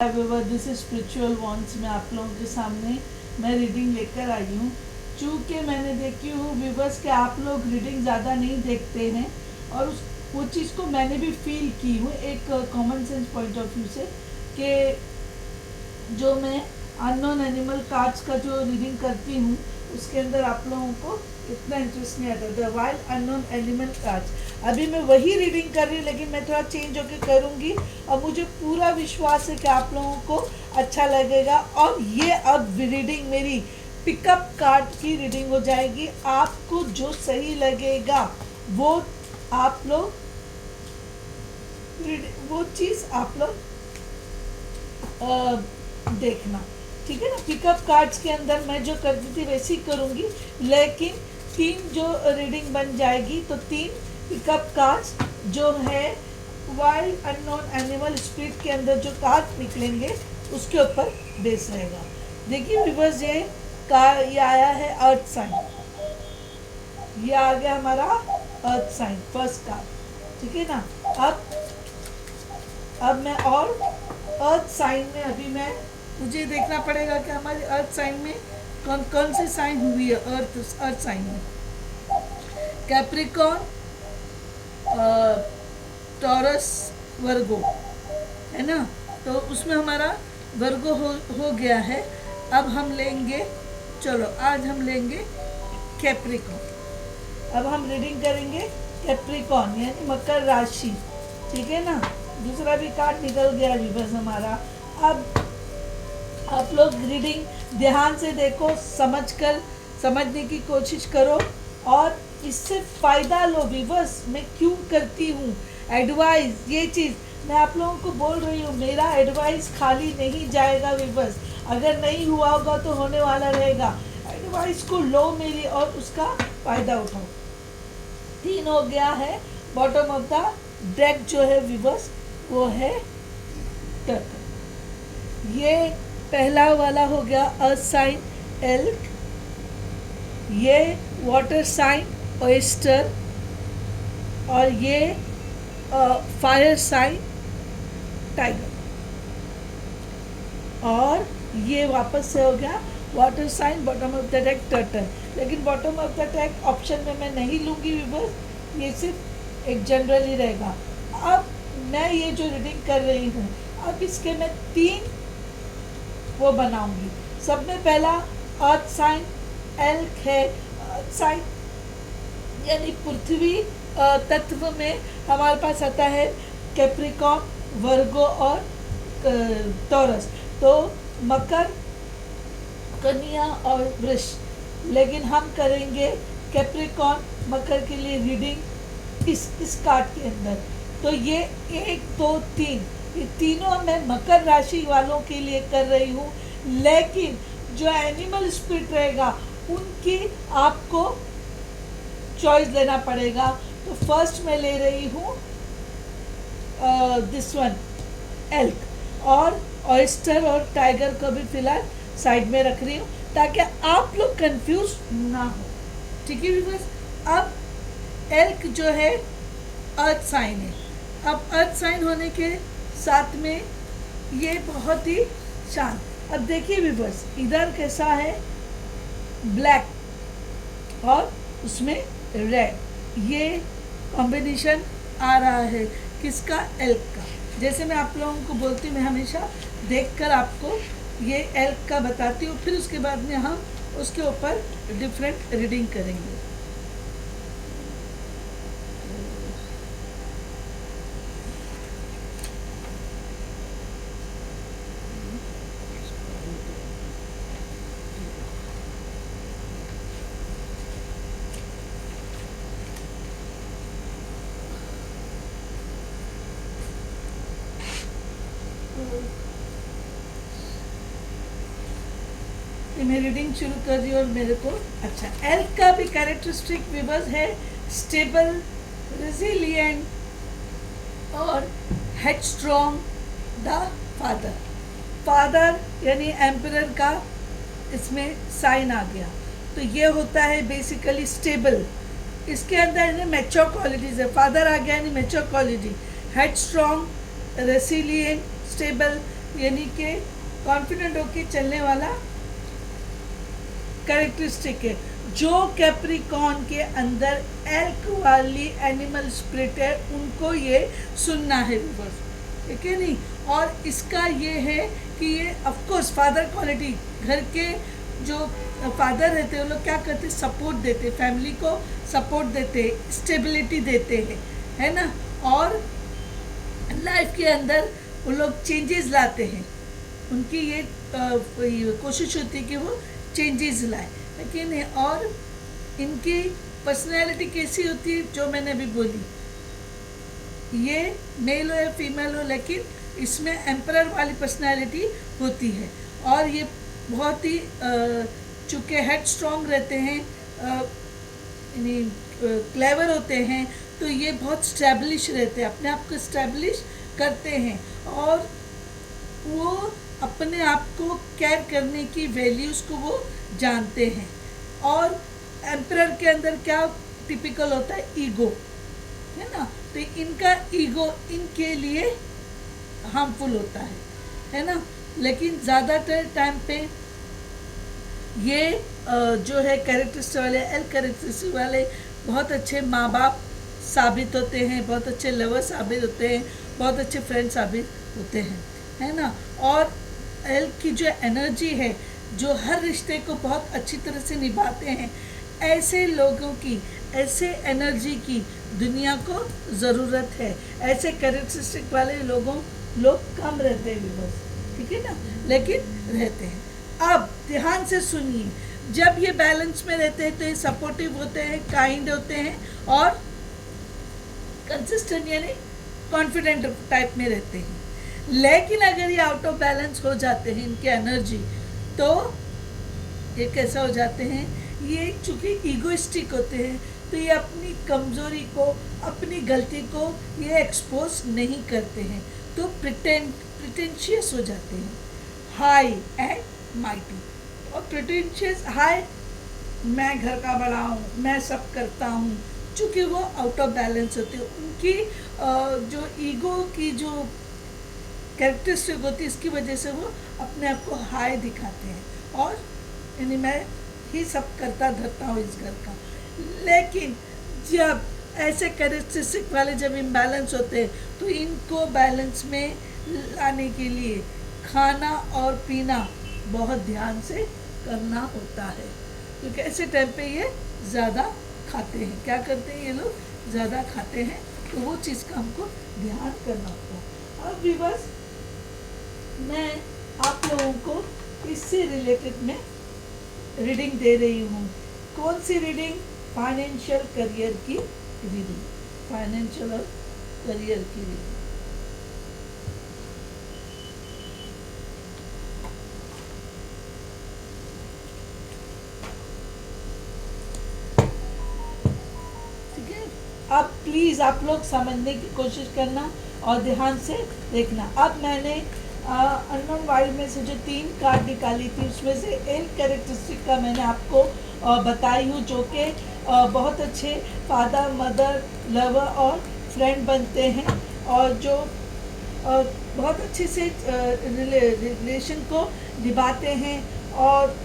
This is spiritual once में आप लोगों के सामने मैं रीडिंग लेकर आई हूँ। चूँकि मैंने देखी हूँ व्यूवर्स के आप लोग रीडिंग ज़्यादा नहीं देखते हैं और वो चीज़ को मैंने भी फील की हूँ एक common sense point of view से कि जो मैं अननोन एनिमल कार्ड्स का जो रीडिंग करती हूँ उसके अंदर आप लोगों को इतना इंटरेस्ट नहीं आता। The wild unknown animal cards अभी मैं वही रीडिंग कर रही हूँ लेकिन मैं थोड़ा चेंज होकर करूँगी और मुझे पूरा विश्वास है कि आप लोगों को अच्छा लगेगा। और ये अब रीडिंग मेरी पिकअप कार्ड की रीडिंग हो जाएगी। आपको जो सही लगेगा वो आप लोग वो चीज़ आप लोग देखना, ठीक है ना। पिकअप कार्ड्स के अंदर मैं जो करती थी वैसे ही करूँगी, लेकिन 3 जो रीडिंग बन जाएगी तो 3 पिकअप कार्ड्स जो है वाइल्ड अननोन एनिमल स्पिरिट के अंदर जो कार्ड निकलेंगे उसके ऊपर बेस रहेगा। देखिए व्यूअर्स ये आया है अर्थ साइन, ये आ गया हमारा अर्थ साइन फर्स्ट कार्ड, ठीक है ना। अब मैं और अर्थ साइन में अभी मुझे देखना पड़ेगा कि हमारे अर्थ साइन में कौन कौन सी साइन हुई है। अर्थ साइन में कैप्रिकॉर्न, टॉरस, वर्गो है ना, तो उसमें हमारा वर्गो हो गया है। अब हम लेंगे, चलो आज हम लेंगे कैप्रिकॉर्न। अब हम रीडिंग करेंगे कैप्रिकॉर्न यानी मकर राशि, ठीक है ना। दूसरा भी कार्ड निकल गया अभी बस हमारा। अब आप लोग रीडिंग ध्यान से देखो, समझने की कोशिश करो और इससे फ़ायदा लो। व्यूअर्स मैं क्यों करती हूँ एडवाइस, ये चीज़ मैं आप लोगों को बोल रही हूँ, मेरा एडवाइस खाली नहीं जाएगा व्यूअर्स। अगर नहीं हुआ होगा तो होने वाला रहेगा। एडवाइस को लो मेरी और उसका फ़ायदा उठाओ। 3 हो गया है। बॉटम ऑफ द डेक जो है व्यूअर्स वो है टर्टल। ये पहला वाला हो गया अर्थ साइन एल्क, ये वाटर साइन ऑयस्टर और ये फायर साइन टाइगर, और ये वापस से हो गया water sign bottom of the deck turtle. लेकिन bottom of the deck option में मैं नहीं लूँगी व्यूअर्स, ये सिर्फ एक जनरल ही रहेगा। अब मैं ये जो रीडिंग कर रही हूँ अब इसके मैं 3 वो बनाऊंगी। सब में पहला अर्थ साइन एल्क है। अर्थ साइन यानी पृथ्वी तत्व में हमारे पास आता है कैप्रिकॉर्न, वर्गो और टॉरस, तो मकर, कन्या और वृष। लेकिन हम करेंगे कैप्रिकॉर्न मकर के लिए रीडिंग इस कार्ड के अंदर। तो ये 1 2 3 ये तीनों मैं मकर राशि वालों के लिए कर रही हूँ, लेकिन जो एनिमल स्पिरिट रहेगा उनकी आपको चॉइस लेना पड़ेगा। तो फर्स्ट मैं ले रही हूँ दिस वन एल्क, और ऑयस्टर और टाइगर को भी फिलहाल साइड में रख रही हूँ ताकि आप लोग कंफ्यूज ना हो, ठीक है व्यूअर्स। अब एल्क जो है अर्थ साइन है। अब अर्थ साइन होने के साथ में ये बहुत ही शांत। अब देखिए व्यूअर्स इधर कैसा है ब्लैक और उसमें रेड, ये कॉम्बिनेशन आ रहा है किसका, एल्क का। जैसे मैं आप लोगों को बोलती हूँ, मैं हमेशा देखकर आपको ये एल्क का बताती हूँ, फिर उसके बाद में हम उसके ऊपर डिफरेंट रीडिंग करेंगे। मैं रीडिंग शुरू कर रही हूँ और मेरे को अच्छा एल्क का भी कैरेक्टरिस्टिक विवर्स है स्टेबल, रेजिलिएंट और हेडस्ट्रॉन्ग। द फादर यानी एम्परर का इसमें साइन आ गया, तो ये होता है बेसिकली स्टेबल। इसके अंदर मैच्योर क्वालिटीज़ है। फादर आ गया यानी मैच्योर क्वालिटी, हेडस्ट्रॉन्ग, रेसिलिएंट, स्टेबल, यानी कि कॉन्फिडेंट होके चलने वाला कैरेक्टरिस्टिक है। जो कैप्रिकॉर्न के अंदर एल्क वाली एनिमल स्पिरिट है उनको ये सुनना है व्यूअर्स, ठीक है नहीं। और इसका ये है कि ये ऑफकोर्स फादर क्वालिटी, घर के जो फादर रहते हैं वो लोग क्या करते, सपोर्ट देते, फैमिली को सपोर्ट देते, स्टेबिलिटी देते हैं, है ना। और लाइफ के अंदर वो लोग चेंजेस लाते हैं, उनकी ये कोशिश होती है कि वो चेंजेस लाए, लेकिन और इनकी पर्सनैलिटी कैसी होती है जो मैंने अभी बोली, ये मेल हो या फीमेल हो, लेकिन इसमें एम्परर वाली पर्सनैलिटी होती है। और ये बहुत ही चूँकि हेड स्ट्रॉन्ग रहते हैं, क्लेवर होते हैं, तो ये बहुत स्टैब्लिश रहते हैं, अपने आप को स्टैब्लिश करते हैं और वो अपने आप को केयर करने की वैल्यूज़ को वो जानते हैं। और एम्परर के अंदर क्या टिपिकल होता है, ईगो, है ना। तो इनका ईगो इनके लिए हार्मफुल होता है ना। लेकिन ज़्यादातर टाइम पे ये जो है कैरेक्टरिस्टिक वाले, एल कैरेक्टरिस्टिक वाले बहुत अच्छे माँ बाप साबित होते हैं, बहुत अच्छे लवर साबित होते हैं, बहुत अच्छे फ्रेंड साबित होते हैं, है ना। और एल की जो एनर्जी है, जो हर रिश्ते को बहुत अच्छी तरह से निभाते हैं, ऐसे लोगों की, ऐसे एनर्जी की दुनिया को ज़रूरत है। ऐसे कैरेक्टरिस्टिक वाले लोग कम रहते हैं बस, ठीक है ना, लेकिन रहते हैं। अब ध्यान से सुनिए, जब ये बैलेंस में रहते हैं तो ये सपोर्टिव होते हैं, काइंड होते हैं और कंसिस्टेंट यानी कॉन्फिडेंट टाइप में रहते हैं। लेकिन अगर ये आउट ऑफ बैलेंस हो जाते हैं इनके एनर्जी, तो ये कैसा हो जाते हैं, ये चूँकि ईगोइस्टिक होते हैं तो ये अपनी कमज़ोरी को, अपनी गलती को ये एक्सपोज नहीं करते हैं, तो प्रिटेंशियस हो जाते हैं, हाई एंड माइटी। और प्रिटेंशियस हाई, मैं घर का बड़ा हूँ, मैं सब करता हूँ, चूँकि वो आउट ऑफ बैलेंस होते हैं। उनकी जो ईगो की जो कैरेक्टरिस्टिक होती है, इसकी वजह से वो अपने आप को हाई दिखाते हैं और यानी मैं ही सब करता धरता हूँ इस घर का। लेकिन जब ऐसे कैरेक्टरिस्टिक वाले जब इम्बैलेंस होते हैं तो इनको बैलेंस में लाने के लिए खाना और पीना बहुत ध्यान से करना होता है, क्योंकि ऐसे टाइम पे ये ज़्यादा खाते हैं। क्या करते हैं ये लोग, ज़्यादा खाते हैं, तो वो चीज़ का हमको ध्यान करना होता है। अब भी बस मैं आप लोगों को इससे रिलेटेड में रीडिंग दे रही हूँ। कौन सी रीडिंग, फाइनेंशियल करियर की रीडिंग, फाइनेंशियल और करियर की रीडिंग। ठीक है, अब प्लीज़ आप लोग समझने की कोशिश करना और ध्यान से देखना। अब मैंने अननोन वाइल्ड में से जो 3 कार्ड निकाली थी, उसमें से एक कैरेक्टरिस्टिक का मैंने आपको बताई हूँ, जो कि बहुत अच्छे फादर, मदर, लवर और फ्रेंड बनते हैं और जो बहुत अच्छे से रिलेशन को निभाते हैं और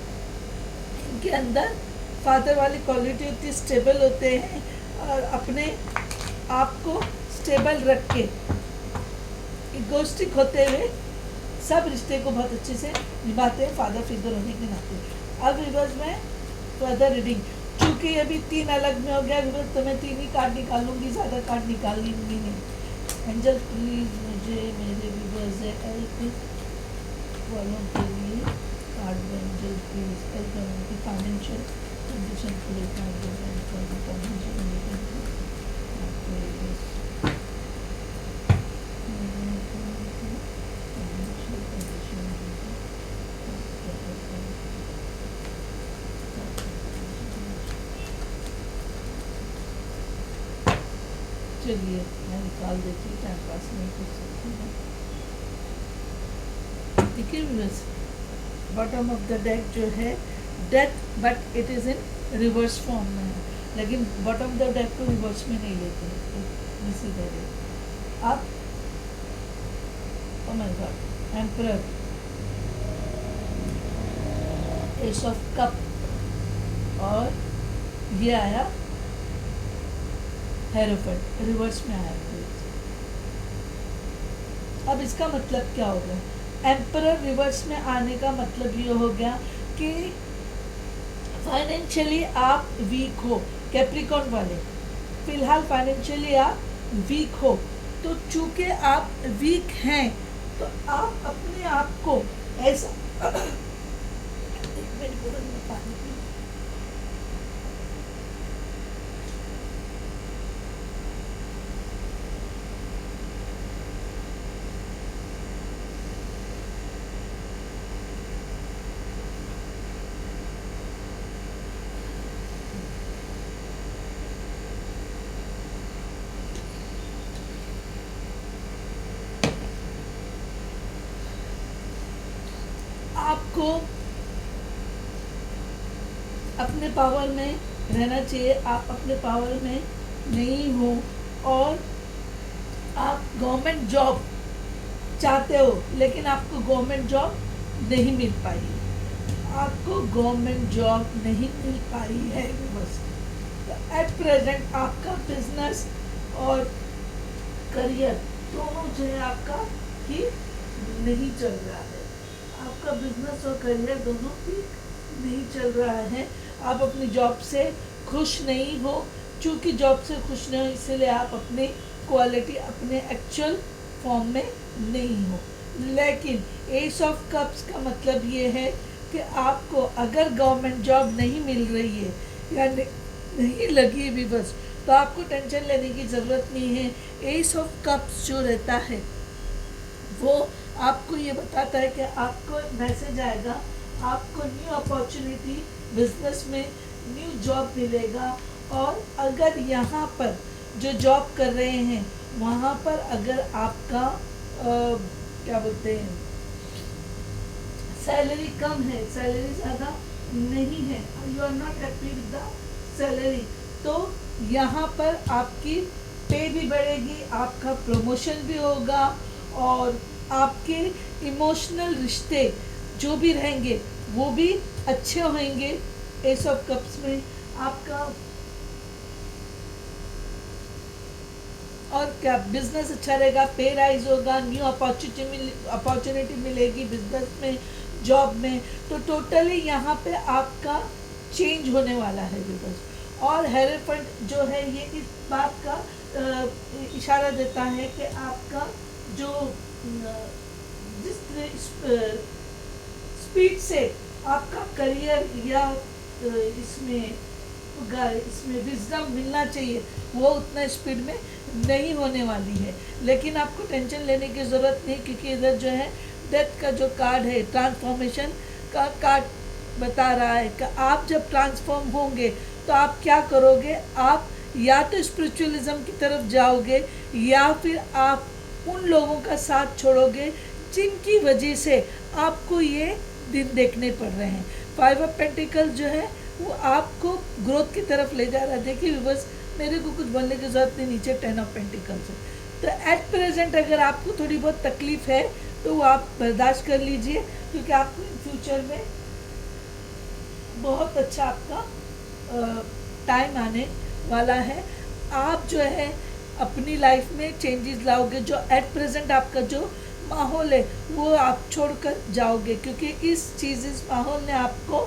इनके अंदर फादर वाली क्वालिटी होती है, स्टेबल होते हैं और अपने आप को स्टेबल रख के इगोइस्टिक होते हुए सब रिश्ते को बहुत अच्छे से निभाते हैं फादर फिगर होने के नाते। अब रिवर्स में फर्दर रीडिंग, चूँकि अभी 3 अलग में हो गया रिवर्स, तो मैं 3 ही कार्ड निकालूंगी, ज़्यादा कार्ड निकालूंगी नहीं। एंजल प्लीज मुझे मेरे रिवर्स हेल्प वालों के लिए कार्ड एंजल प्लीज हेल्प वालों की फाइनेंशियल कंडीशन के लिए चलिए मैं निकाल देती हूँ, टाइम पास नहीं कर सकती हूँ। देखिए viewers, bottom of the deck जो है death, but it is in reverse form में है, लेकिन बॉटम ऑफ द डेक को रिवर्स में नहीं लेते हैं, तो इसी तरह अब oh my God, emperor, S of cup, और ये आया हेरोफेंट, रिवर्स में आया। अब इसका मतलब क्या हो गया? एम्परर रिवर्स में आने का मतलब ये हो गया कि फाइनेंशियली आप वीक हो, कैप्रिकॉर्न वाले, फिलहाल फाइनेंशियली आप वीक हो, तो चूंकि आप वीक हैं तो आप अपने आप को ऐसा एक मिनट बोलो, मैं पानी पी लूं। आपको अपने पावर में रहना चाहिए, आप अपने पावर में नहीं हो, और आप गवर्नमेंट जॉब चाहते हो लेकिन आपको गवर्नमेंट जॉब नहीं मिल पाई, आपको गवर्नमेंट जॉब नहीं मिल पाई है बस। एट प्रेजेंट आपका बिजनेस और करियर दोनों जो है आपका ही नहीं चल रहा है, आपका बिजनेस और करियर दोनों ही नहीं चल रहा है। आप अपनी जॉब से खुश नहीं हो, चूँकि जॉब से खुश नहीं हो इसीलिए आप अपनी क्वालिटी अपने एक्चुअल फॉर्म में नहीं हो। लेकिन एस ऑफ कप्स का मतलब ये है कि आपको अगर गवर्नमेंट जॉब नहीं मिल रही है या नहीं लगी भी बस, तो आपको टेंशन लेने की ज़रूरत नहीं है। एस ऑफ कप्स जो रहता है वो आपको ये बताता है कि आपको मैसेज आएगा, आपको न्यू अपॉर्चुनिटी बिजनेस में न्यू जॉब मिलेगा, और अगर यहाँ पर जो जॉब कर रहे हैं वहाँ पर अगर आपका क्या बोलते हैं सैलरी कम है, सैलरी ज़्यादा नहीं है, you are not happy with the salary, तो यहाँ पर आपकी पे भी बढ़ेगी, आपका प्रमोशन भी होगा, और आपके इमोशनल रिश्ते जो भी रहेंगे वो भी अच्छे होंगे। एस ऑफ कप्स में आपका और क्या बिजनेस अच्छा रहेगा, पे राइज होगा, न्यू अपॉर्चुनिटी मिलेगी बिजनेस में, जॉब में, तो टोटली यहाँ पे आपका चेंज होने वाला है बिजनेस। और हेरोफेंट जो है ये इस बात का इशारा देता है कि आपका जो जिस स्पीड से आपका करियर या इसमें विजडम मिलना चाहिए वो उतना स्पीड में नहीं होने वाली है। लेकिन आपको टेंशन लेने की ज़रूरत नहीं, क्योंकि इधर जो है डेथ का जो कार्ड है, ट्रांसफॉर्मेशन का कार्ड बता रहा है कि आप जब ट्रांसफॉर्म होंगे तो आप क्या करोगे, आप या तो स्पिरिचुअलिज्म की तरफ जाओगे या फिर आप उन लोगों का साथ छोड़ोगे जिनकी वजह से आपको ये दिन देखने पड़ रहे हैं। 5 ऑफ पेंटिकल जो है वो आपको ग्रोथ की तरफ ले जा रहा है। देखिए बस मेरे को कुछ बोलने की ज़रूरत नहीं, नीचे 10 ऑफ पेंटिकल्स है। तो एट प्रेजेंट अगर आपको थोड़ी बहुत तकलीफ़ है तो वो आप बर्दाश्त कर लीजिए, क्योंकि आपको इन फ्यूचर में बहुत अच्छा आपका टाइम आने वाला है। आप जो है अपनी लाइफ में चेंजेस लाओगे, जो एट प्रेजेंट आपका जो माहौल है वो आप छोड़कर जाओगे, क्योंकि इस माहौल ने आपको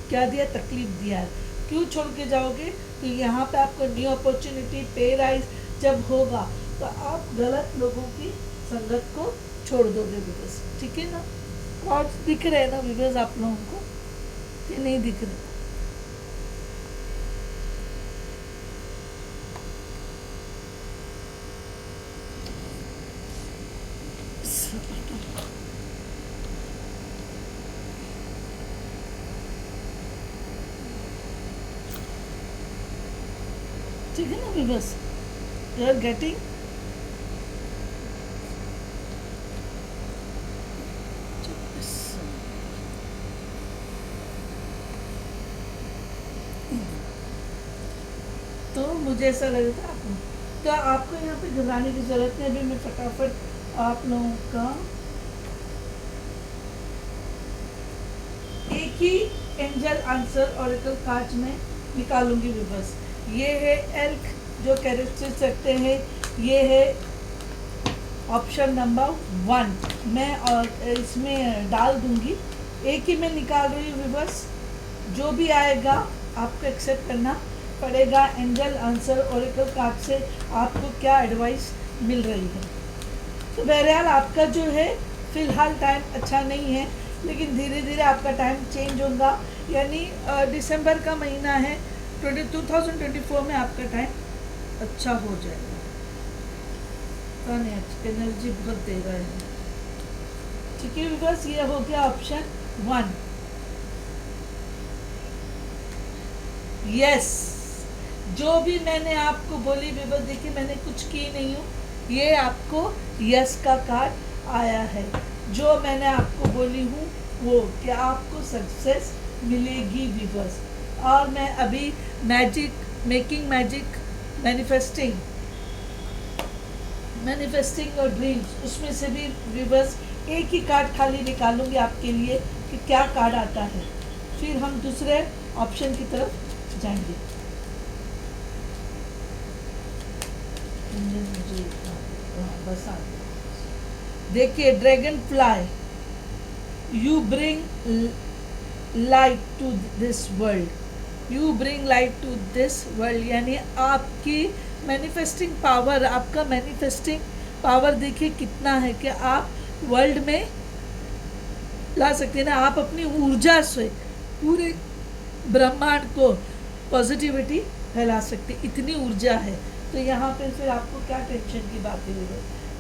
क्या दिया, तकलीफ दिया है। क्यों छोड़ के जाओगे, तो यहाँ पे आपको न्यू अपॉर्चुनिटी, पे राइज जब होगा तो आप गलत लोगों की संगत को छोड़ दोगे बिकॉज, ठीक है ना। कार्ड्स दिख रहे हैं ना बिकॉज आप लोगों को, कि नहीं दिख रहे? ठीक है ना बिकॉज यू आर गेटिंग तो मुझे ऐसा लग रहा था आपको, तो आपको यहाँ पे घबराने की ज़रूरत नहीं। अभी मैं फटाफट आप लोगों का ही एंजल आंसर ऑरेकल कार्ड में निकालूंगी विवर्स। ये है एल्क जो कैरेक्टर्स रखते हैं, ये है ऑप्शन नंबर 1 मैं और इसमें डाल दूंगी। एक ही मैं निकाल रही हूँ विवर्स, जो भी आएगा आपको एक्सेप्ट करना पड़ेगा। एंजल आंसर ऑरेकल कार्ड से आपको क्या एडवाइस मिल रही है। तो बहरहाल आपका जो है फ़िलहाल टाइम अच्छा नहीं है, लेकिन धीरे धीरे आपका टाइम चेंज होगा। यानी दिसंबर का महीना है 2024 में आपका टाइम अच्छा हो जाएगा। एनर्जी बहुत दे रहा है। ठीक है बस ये हो गया ऑप्शन 1। यस, जो भी मैंने आपको बोली विवर, देखिए मैंने कुछ की नहीं हूँ, ये आपको यस का कार्ड आया है। जो मैंने आपको बोली हूँ वो कि आपको सक्सेस मिलेगी विवर्स। और मैं अभी मैजिक, मेकिंग मैजिक, मैनिफेस्टिंग और ड्रीम्स, उसमें से भी विवर्स एक ही कार्ड खाली निकालूंगी आपके लिए कि क्या कार्ड आता है, फिर हम दूसरे ऑप्शन की तरफ जाएंगे। बस देखिए, dragonfly, you bring light to this world, you bring light to this world, यानी आपकी मैनिफेस्टिंग पावर, आपका मैनिफेस्टिंग पावर देखिए कितना है कि आप वर्ल्ड में ला सकते हैं ना। आप अपनी ऊर्जा से पूरे ब्रह्मांड को पॉजिटिविटी फैला सकते, इतनी ऊर्जा है। तो यहाँ पे फिर आपको क्या टेंशन की बात है।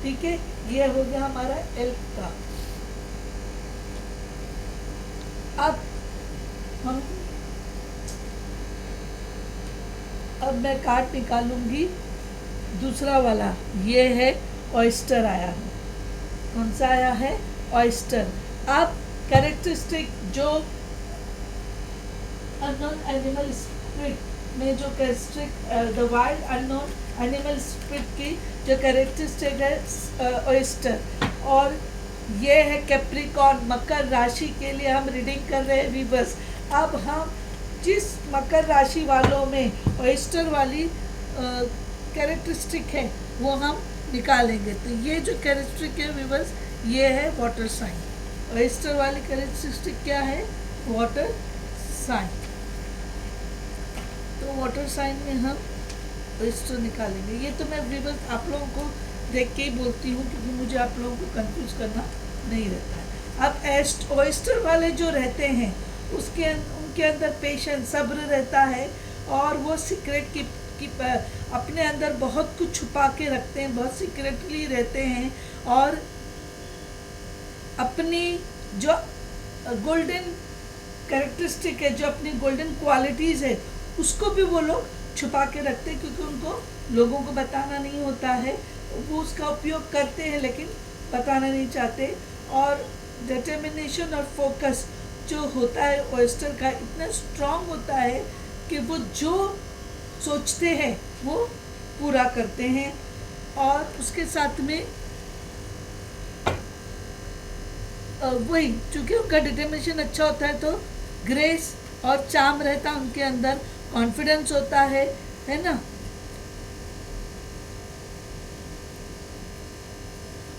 ठीक है, ये हो गया हमारा एल्क का। अब मैं कार्ड निकालूंगी दूसरा वाला। ये है ऑयस्टर आया है। कौन सा आया है? ऑयस्टर। अब कैरेक्टरिस्टिक जो अननोन एनिमल स्पिरिट में जो characteristic the wild unknown animal spirit की जो कैरेक्टरिस्टिक है ऑयस्टर, और ये है कैप्रिकॉर्न, मकर राशि के लिए हम रीडिंग कर रहे हैं वीवर्स। अब हम जिस मकर राशि वालों में ऑयस्टर वाली कैरेक्टरिस्टिक है वो हम निकालेंगे। तो ये जो कैरेक्टरिस्टिक है वीवर्स, ये है वाटर साइन। ऑयस्टर वाली कैरेक्टरिस्टिक क्या है? Water sign. तो वाटर साइन में हम ऑयस्टर निकालेंगे। ये तो मैं वीवर्स आप लोगों को देख के ही बोलती हूँ, क्योंकि मुझे आप लोगों को कंफ्यूज करना नहीं रहता है। अब ऑयस्टर वाले जो रहते हैं उनके अंदर पेशेंस, सब्र रहता है, और वो सीक्रेट की अपने अंदर बहुत कुछ छुपा के रखते हैं, बहुत सीक्रेटली रहते हैं, और अपनी जो गोल्डन कैरेक्टरिस्टिक है, जो अपनी गोल्डन क्वालिटीज़ है, उसको भी वो लोग छुपा के रखते हैं, क्योंकि उनको लोगों को बताना नहीं होता है। वो उसका उपयोग करते हैं लेकिन बताना नहीं चाहते। और डिटर्मिनेशन और फोकस जो होता है ऑयस्टर का, इतना स्ट्रांग होता है कि वो जो सोचते हैं वो पूरा करते हैं। और उसके साथ में वही, चूँकि उनका डिटर्मिनेशन अच्छा होता है तो ग्रेस और चार्म रहता है उनके अंदर, कॉन्फिडेंस होता है ना।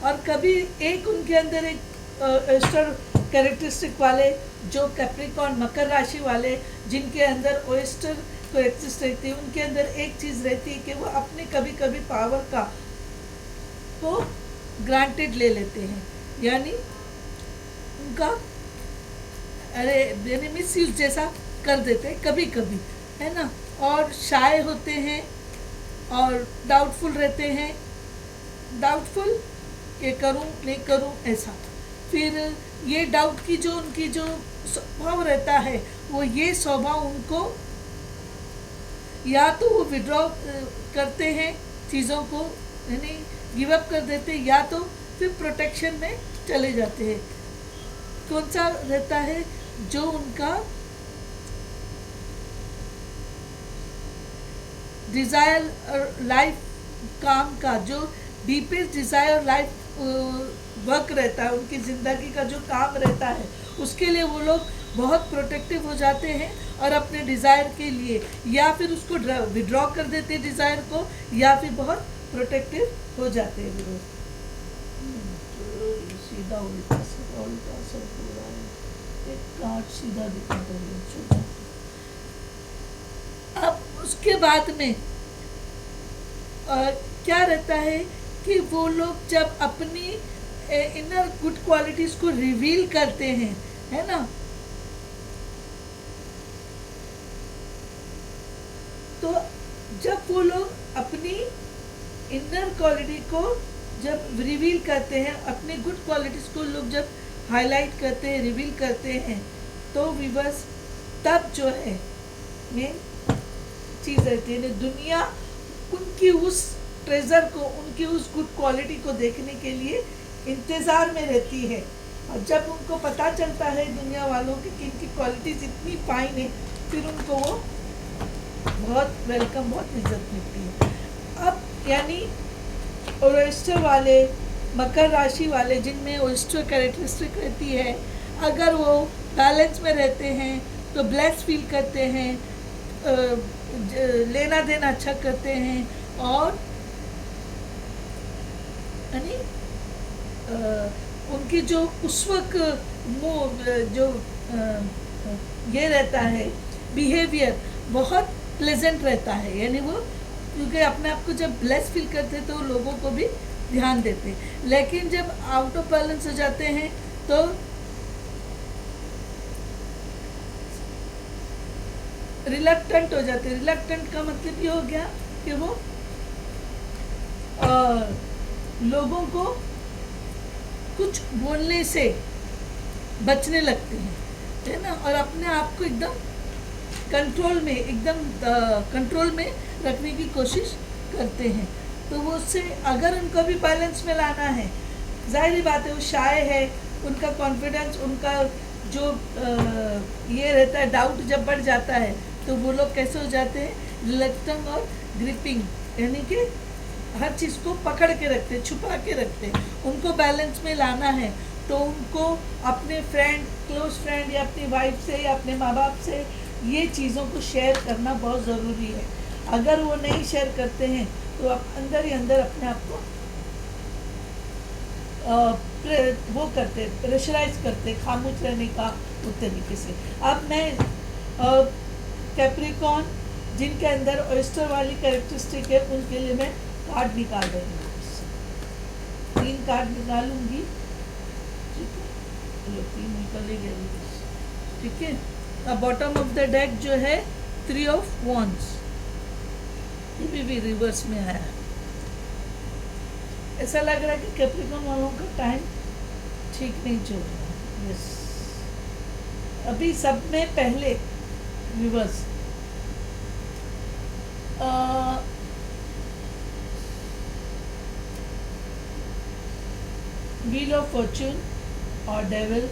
और कभी एक उनके अंदर एक ऑयस्टर कैरेक्टरिस्टिक वाले जो कैप्रिकॉर्न मकर राशि वाले जिनके अंदर ऑयस्टर कैरेक्टरिस्टिक रहती है, उनके अंदर एक चीज़ रहती है कि वो अपने कभी कभी पावर का को ग्रांटेड ले लेते हैं, यानी उनका यानी मिस यूज जैसा कर देते हैं कभी कभी, है ना। और शाय होते हैं और डाउटफुल रहते हैं, डाउटफुल कि करूं नहीं करूं ऐसा। फिर ये डाउट की जो उनकी जो स्वभाव रहता है, वो ये स्वभाव उनको या तो वो विड्रॉ करते हैं चीज़ों को, यानी गिव अप कर देते हैं, या तो फिर प्रोटेक्शन में चले जाते हैं। कौन सा रहता है? जो उनका डिज़ायर लाइफ काम का, जो डीपेस्ट डिज़ायर लाइफ वर्क रहता है, उनकी ज़िंदगी का जो काम रहता है, उसके लिए वो लोग बहुत प्रोटेक्टिव हो जाते हैं और अपने डिज़ायर के लिए या फिर उसको विड्रॉ कर देते हैं डिज़ायर को, या फिर बहुत प्रोटेक्टिव हो जाते हैं विरोध। सीधा उल्टा सीधा उल्टा सब पूरा है, एक काट सीधा दिखा दो। अब उसके बाद में क्या रहता है कि वो लोग जब अपनी इनर गुड क्वालिटीज को रिवील करते हैं, है ना, तो जब वो लोग अपनी इनर क्वालिटी को जब रिवील करते हैं, अपनी गुड क्वालिटीज को लोग जब हाईलाइट करते हैं, रिवील करते हैं, तो विवर्स तब जो है मेन चीज़ रहती है, दुनिया उनकी उस ट्रेजर को, उनकी उस गुड क्वालिटी को देखने के लिए इंतज़ार में रहती है। और जब उनको पता चलता है दुनिया वालों की कि इनकी क्वालिटीज इतनी फाइन है, फिर उनको वो बहुत वेलकम, बहुत इज्जत मिलती है। अब यानी ओएस्टर वाले, मकर राशि वाले जिनमें ओएस्टर कैरेक्टरिस्टिक रहती है, अगर वो बैलेंस में रहते हैं तो ब्लेस फील करते हैं, लेना देना अच्छा करते हैं, और यानी उनकी जो उस वक्त जो ये रहता है बिहेवियर बहुत प्लेजेंट रहता है, यानी वो क्योंकि अपने आप को जब ब्लेस फील करते हैं तो लोगों को भी ध्यान देते हैं। लेकिन जब आउट ऑफ बैलेंस हो जाते हैं तो रिलक्टेंट हो जाते हैं। रिलक्टेंट का मतलब ये हो गया कि वो लोगों को कुछ बोलने से बचने लगते हैं, है ना, और अपने आप को एकदम कंट्रोल में रखने की कोशिश करते हैं। तो वो उससे अगर उनको भी बैलेंस में लाना है, जाहिर बात है वो शाय है, उनका कॉन्फिडेंस, उनका जो ये रहता है डाउट जब बढ़ जाता है तो वो लोग कैसे हो जाते हैं, रिलक्टेंट और ग्रिपिंग, यानी कि हर चीज़ को पकड़ के रखते हैं, छुपा के रखते हैं। उनको बैलेंस में लाना है तो उनको अपने फ्रेंड, क्लोज फ्रेंड या अपनी वाइफ से या अपने माँ बाप से ये चीज़ों को शेयर करना बहुत ज़रूरी है। अगर वो नहीं शेयर करते हैं तो आप अंदर ही अंदर अपने आप को वो करते, प्रेशराइज करते, खामोश रहने का उस तरीके से। अब मैं कैप्रिकॉर्न जिनके अंदर ऑयस्टर वाली कैरेक्टरिस्टिक है उनके लिए मैं कार्ड निकाल रही हूँ, 3 कार्ड निकालूंगी, ठीक है, चलो 3 निकल ही गए, ठीक है। अब बॉटम ऑफ द डेक जो है 3 ऑफ वॉन्ड्स, ये भी रिवर्स में आया। ऐसा लग रहा है कि कैप्रिकॉर्न वालों का टाइम ठीक नहीं चल रहा है। यस, अभी सब में पहले रिवर्स व्हील ऑफ फॉर्च्यून और डेविल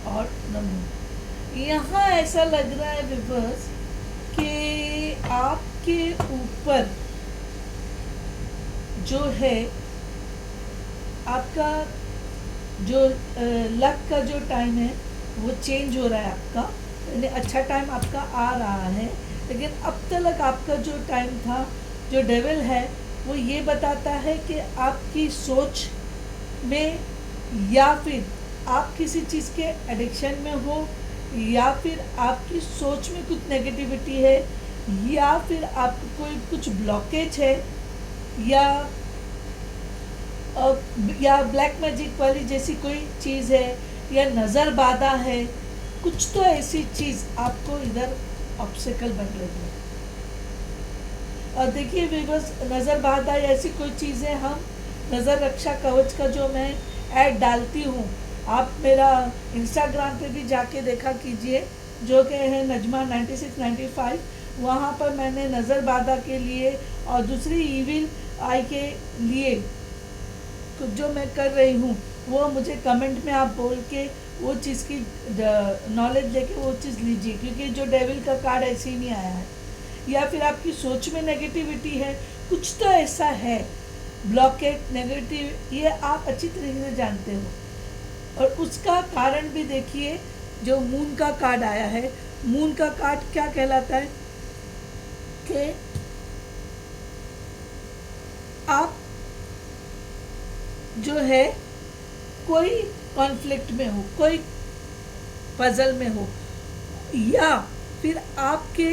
और द मून। यहाँ ऐसा लग रहा है रिवर्स कि आपके ऊपर जो है आपका जो लक का जो टाइम है वो चेंज हो रहा है आपका, यानी अच्छा टाइम आपका आ रहा है। लेकिन अब तक आपका जो टाइम था, जो डेविल है, वो ये बताता है कि आपकी सोच में या फिर आप किसी चीज़ के एडिक्शन में हो, या फिर आपकी सोच में कुछ नेगेटिविटी है, या फिर आपको कोई कुछ ब्लॉकेज है, या ब्लैक मैजिक वाली जैसी कोई चीज़ है, या नज़र बाधा है, कुछ तो ऐसी चीज़ आपको इधर ऑब्स्टेकल बन रही है। और देखिए व्यूअर्स, नज़र बाधा या ऐसी कोई चीज़ें, हम नज़र रक्षा कवच का जो मैं ऐड डालती हूँ, आप मेरा इंस्टाग्राम पे भी जाके देखा कीजिए, जो कि है नजमा 9695, वहाँ पर मैंने नज़र बाधा के लिए और दूसरी ईविल आई के लिए जो मैं कर रही हूँ, वो मुझे कमेंट में आप बोल के वो चीज़ की नॉलेज लेके वो चीज़ लीजिए, क्योंकि जो डेविल का कार्ड ऐसे ही नहीं आया है। या फिर आपकी सोच में नेगेटिविटी है, कुछ तो ऐसा है, ब्लॉकेज, नेगेटिव, ये आप अच्छी तरीके से जानते हो। और उसका कारण भी देखिए जो मून का कार्ड आया है, मून का कार्ड क्या कहलाता है कि आप जो है कोई कॉन्फ्लिक्ट में हो, कोई पजल में हो, या फिर आपके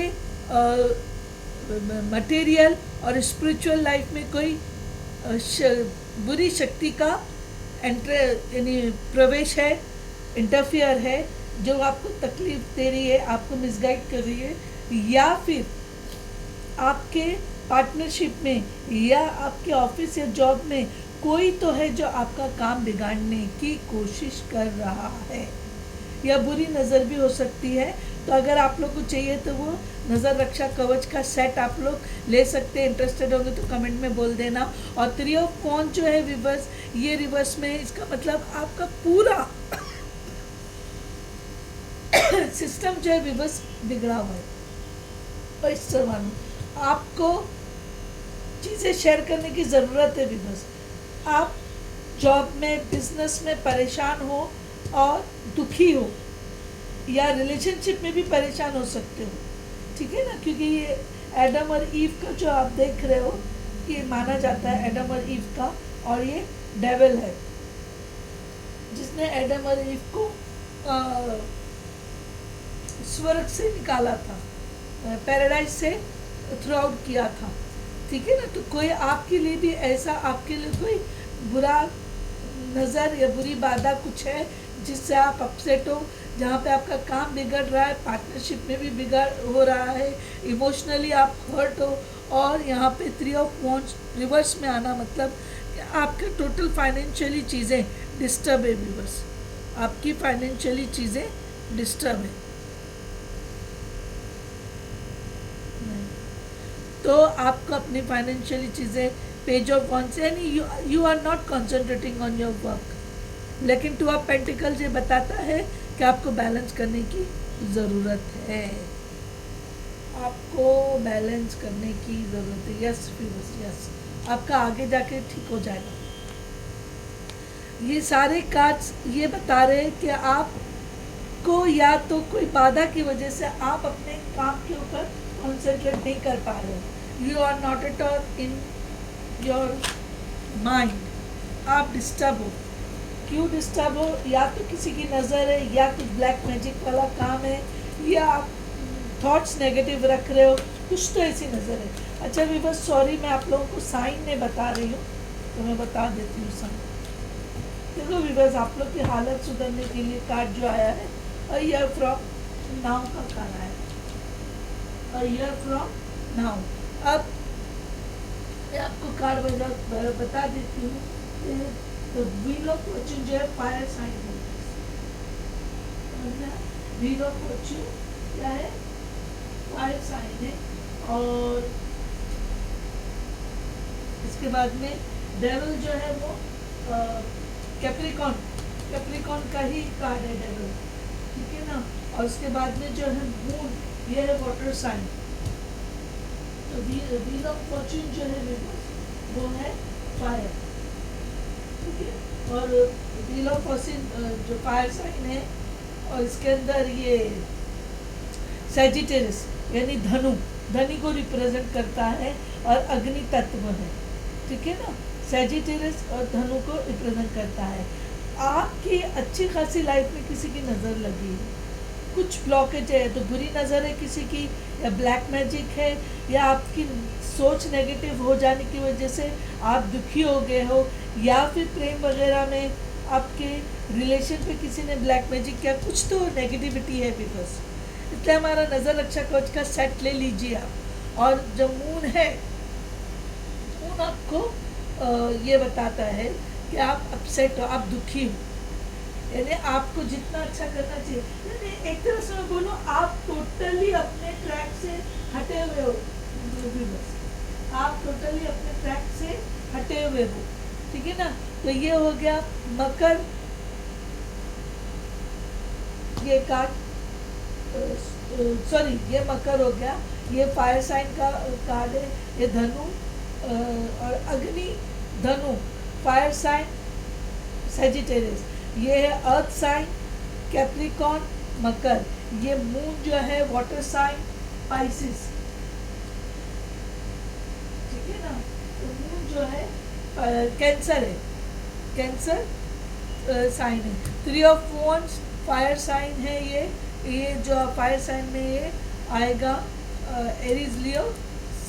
मटेरियल और स्पिरिचुअल लाइफ में कोई बुरी शक्ति का यानी प्रवेश है, इंटरफियर है, जो आपको तकलीफ दे रही है, आपको मिसगाइड कर रही है, या फिर आपके पार्टनरशिप में या आपके ऑफिस या जॉब में कोई तो है जो आपका काम बिगाड़ने की कोशिश कर रहा है, या बुरी नज़र भी हो सकती है। तो अगर आप लोग को चाहिए तो वो नज़र रक्षा कवच का सेट आप लोग ले सकते हैं। इंटरेस्टेड होंगे तो कमेंट में बोल देना। और 3 ऑफ वॉन्ड जो है रिवर्स, ये रिवर्स में इसका मतलब आपका पूरा सिस्टम जो है रिवर्स बिगड़ा हुआ है। और इस तरह आपको चीज़ें शेयर करने की ज़रूरत है रिवर्स। आप जॉब में, बिजनेस में परेशान हो और दुखी हो, या रिलेशनशिप में भी परेशान हो सकते हो, ठीक है ना, क्योंकि ये एडम और ईव का जो आप देख रहे हो, ये माना जाता है एडम और ईव का, और ये डेविल है जिसने एडम और ईव को स्वर्ग से निकाला था, पैराडाइज से थ्रो आउट किया था, ठीक है ना। तो कोई आपके लिए भी ऐसा, आपके लिए कोई बुरा नज़र या बुरी बाधा कुछ है जिससे आप अपसेट हो, जहाँ पे आपका काम बिगड़ रहा है, पार्टनरशिप में भी बिगड़ हो रहा है, इमोशनली आप हर्ट हो। और यहाँ पे 3 ऑफ वॉन्ड्स रिवर्स में आना मतलब कि आपके टोटल फाइनेंशियली चीज़ें डिस्टर्ब है रिवर्स, आपकी फाइनेंशियली चीज़ें डिस्टर्ब है। तो आपको अपनी फाइनेंशियली चीज़ें, पेज ऑफ वॉन्ड्स, यानी you are not concentrating on your work. लेकिन 2 ऑफ पेंटिकल्स ये बताता है कि आपको बैलेंस करने की ज़रूरत है, आपको बैलेंस करने की ज़रूरत है। यस फ्यूस, यस, आपका आगे जाके ठीक हो जाएगा। ये सारे कार्ड्स ये बता रहे हैं कि आपको या तो कोई बाधा की वजह से आप अपने काम के ऊपर कॉन्सेंट्रेट नहीं कर पा रहे हो, you are not at all in your mind, आप डिस्टर्ब हो। क्यों डिस्टर्ब हो? या तो किसी की नज़र है, या कुछ ब्लैक मैजिक वाला काम है, या आप थॉट्स नेगेटिव रख रहे हो, कुछ तो ऐसी नज़र है। अच्छा वीवर्स, सॉरी मैं आप लोगों को साइन में बता रही हूँ, तो मैं बता देती हूँ साइन। देखो वीवर्स, आप लोग की हालत सुधरने के लिए कार्ड जो आया है, अ ईयर फ्रॉम नाउ का कार्ड आया है, अ ईयर फ्रॉम नाउ। अब मैं आपको कार्ड बता देती हूँ। तो व्हील ऑफ फॉर्च्यून जो है फायर साइन है, व्हील ऑफ फॉर्च्यून क्या है? फायर साइन है। और इसके बाद में डेविल जो है वो कैप्रिकॉन का ही कार्ड है डेविल, ठीक है ना। और उसके बाद में जो है मून, ये है वाटर साइन। तो व्हील ऑफ फॉर्च्यून जो है वो है फायर, ठीक है। और व्हील ऑफ फॉर्च्यून जो फायर साइन है, और इसके अंदर ये सैजिटेरियस यानी धनु को रिप्रेजेंट करता है और अग्नि तत्व है, ठीक है ना। सैजिटेरियस और धनु को रिप्रेजेंट करता है। आपकी अच्छी खासी लाइफ में किसी की नज़र लगी है, कुछ ब्लॉकेज है, तो बुरी नज़र है किसी की, या ब्लैक मैजिक है, या आपकी सोच नेगेटिव हो जाने की वजह से आप दुखी हो गए हो, या फिर प्रेम वगैरह में आपके रिलेशन पे किसी ने ब्लैक मैजिक किया, कुछ तो नेगेटिविटी है बिकॉज। इसलिए हमारा नज़र रक्षा कवच का सेट ले लीजिए आप। और जो मून है, मून आपको ये बताता है कि आप अपसेट हो, आप दुखी हो, यानी आपको जितना अच्छा करना चाहिए, यानी एक तरह से मैं बोलूँ आप टोटली अपने ट्रैक से हटे हुए हो, आप टोटली अपने ट्रैक से हटे हुए हो, ठीक है ना। तो ये हो गया मकर, ये कार्ड, सॉरी ये मकर हो गया, ये फायर साइन का कार्ड है, ये धनु और अग्नि, धनु, फायर साइन सैजिटेरियस, ये है अर्थ साइन कैप्रिकॉन, मकर, ये मून जो है वाटर साइन पाइसिस, ठीक है ना। तो मून जो है कैंसर है, कैंसर साइन है। 3 ऑफ वॉन्ड्स फायर साइन है, ये जो फायर साइन में ये आएगा एरीज, लियो,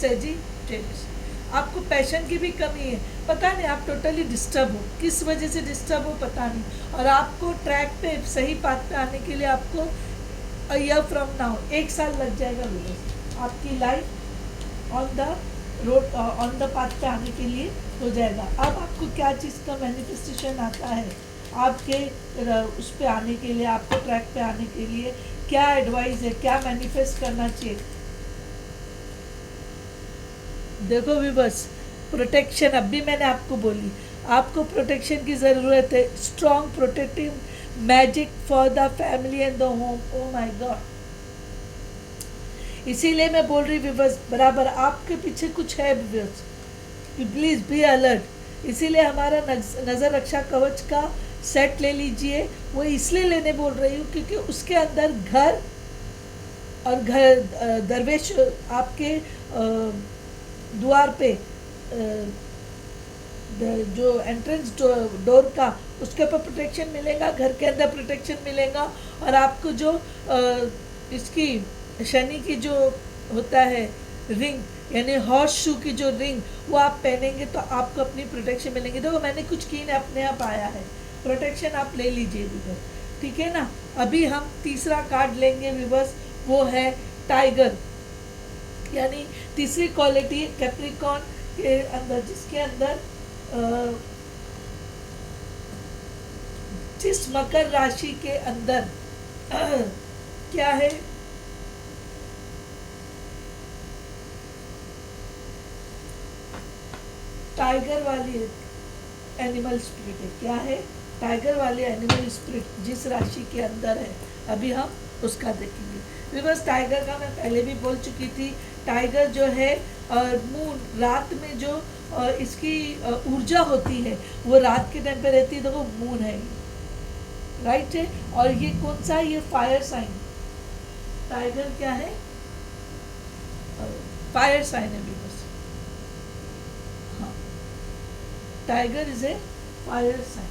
सेजिटेरियस। आपको पैशन की भी कमी है, पता नहीं, आप टोटली डिस्टर्ब हो, किस वजह से डिस्टर्ब हो पता नहीं। और आपको ट्रैक पे सही पाथ पे आने के लिए आपको अ ईयर फ्रॉम नाउ 1 साल लग जाएगा व्यूअर्स, आपकी life on the road on the path पे आने के लिए हो जाएगा। अब आपको क्या चीज़ का मैनिफेस्टेशन आता है आपके उस पे आने के लिए, आपको ट्रैक पे आने के लिए क्या एडवाइस है, क्या मैनिफेस्ट करना चाहिए। देखो भी बस प्रोटेक्शन, अब भी मैंने आपको बोली, आपको प्रोटेक्शन की ज़रूरत है। Strong protective magic for the family and the home. Oh my God, इसीलिए मैं बोल रही विवर्स, बराबर आपके पीछे कुछ है विवर्स, प्लीज़ बी अलर्ट। इसीलिए हमारा नज़र रक्षा कवच का सेट ले लीजिए। वो इसलिए लेने बोल रही हूँ क्योंकि उसके अंदर घर और दरवेश आपके द्वार पे जो एंट्रेंस डोर का, उसके ऊपर प्रोटेक्शन मिलेगा, घर के अंदर प्रोटेक्शन मिलेगा। और आपको जो इसकी शनि की जो होता है रिंग, यानी हॉर्स शू की जो रिंग, वो आप पहनेंगे तो आपको अपनी प्रोटेक्शन मिलेंगी। देखो मैंने कुछ की नहीं, अपने आप आया है प्रोटेक्शन, आप ले लीजिए विवर्स, ठीक है ना। अभी हम तीसरा कार्ड लेंगे विवर्स, वो है टाइगर, यानी तीसरी क्वालिटी कैप्रिकॉर्न के अंदर, जिसके अंदर जिस मकर राशि के अंदर क्या है, टाइगर वाली एनिमल स्पिरिट है। क्या है, टाइगर वाली एनिमल स्पिरिट जिस राशि के अंदर है, अभी हम उसका देखेंगे। बिकॉज टाइगर का मैं पहले भी बोल चुकी थी, टाइगर जो है मून, रात में जो इसकी ऊर्जा होती है वो रात के टाइम पे रहती है, तो वो मून है, राइट है। और ये कौन सा है, ये फायर साइन, टाइगर क्या है, फायर साइन है बिकॉज, हाँ, tiger is a fire sign,